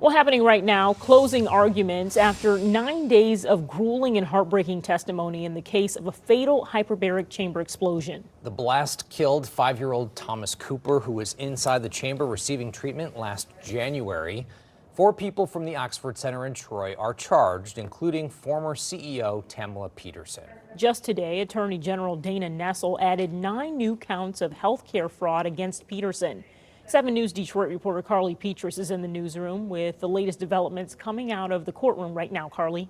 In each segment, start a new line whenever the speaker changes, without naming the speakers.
Well, happening right now, closing arguments after 9 days of grueling and heartbreaking testimony in the case of a fatal hyperbaric chamber explosion.
The blast killed 5-year-old Thomas Cooper, who was inside the chamber receiving treatment last January. 4 people from the Oxford Center in Troy are charged, including former CEO Tamala Peterson.
Just today, Attorney General Dana Nessel added 9 new counts of health care fraud against Peterson. 7 News Detroit reporter Carly Petrus is in the newsroom with the latest developments coming out of the courtroom right now. Carly.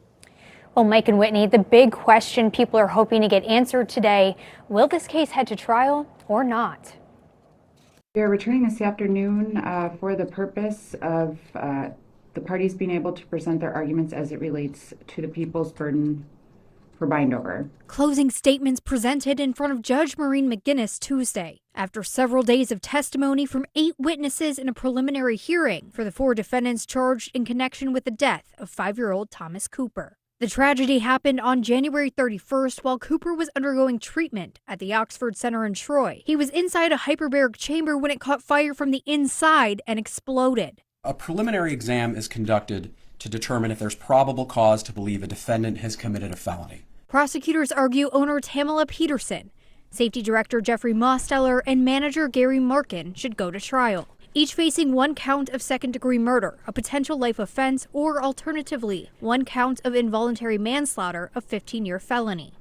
Well, Mike and Whitney, the big question people are hoping to get answered today, will this case head to trial or not?
We are returning this afternoon for the purpose of the parties being able to present their arguments as it relates to the people's burden for bind over.
Closing statements presented in front of Judge Maureen McGinnis Tuesday after several days of testimony from 8 witnesses in a preliminary hearing for the 4 defendants charged in connection with the death of 5-year-old Thomas Cooper. The tragedy happened on January 31st while Cooper was undergoing treatment at the Oxford Center in Troy. He was inside a hyperbaric chamber when it caught fire from the inside and exploded.
A preliminary exam is conducted to determine if there's probable cause to believe a defendant has committed a felony.
Prosecutors argue owner Tamala Peterson, safety director Jeffrey Mosteller, and manager Gary Markin should go to trial, each facing 1 count of second-degree murder, a potential life offense, or alternatively, 1 count of involuntary manslaughter, a 15-year felony.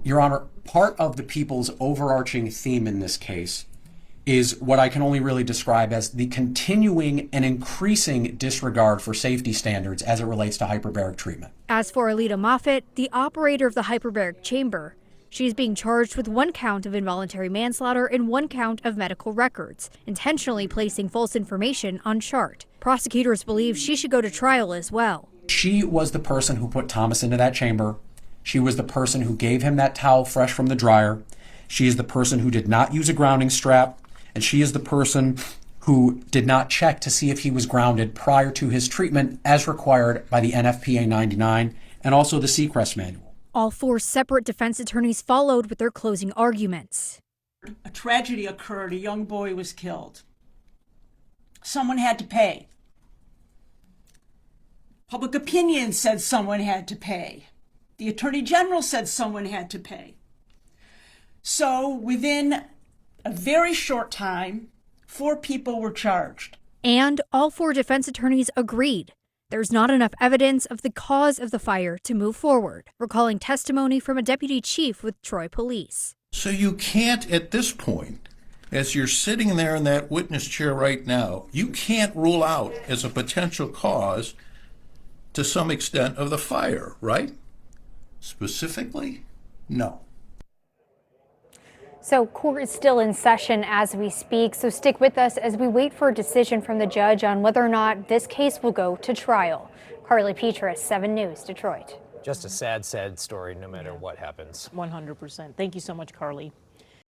Your Honor, part of the people's overarching theme in this case is what I can only really describe as the continuing and increasing disregard for safety standards as it relates to hyperbaric treatment.
As for Alita Moffett, the operator of the hyperbaric chamber, she is being charged with 1 count of involuntary manslaughter and 1 count of medical records, intentionally placing false information on chart. Prosecutors believe she should go to trial as well.
She was the person who put Thomas into that chamber. She was the person who gave him that towel fresh from the dryer. She is the person who did not use a grounding strap. And she is the person who did not check to see if he was grounded prior to his treatment as required by the NFPA 99 and also the Seacrest manual.
All 4 separate defense attorneys followed with their closing arguments.
A tragedy occurred. A young boy was killed. Someone had to pay. Public opinion said someone had to pay. The Attorney General said someone had to pay. So within a very short time, 4 people were charged.
And all 4 defense attorneys agreed there's not enough evidence of the cause of the fire to move forward, recalling testimony from a deputy chief with Troy Police.
So you can't, at this point, as you're sitting there in that witness chair right now, you can't rule out as a potential cause to some extent of the fire, right? Specifically, no.
So court is still in session as we speak, so stick with us as we wait for a decision from the judge on whether or not this case will go to trial. Carly Petrus, 7 News, Detroit.
Just a sad, sad story no matter what happens.
100%. Thank you so much, Carly.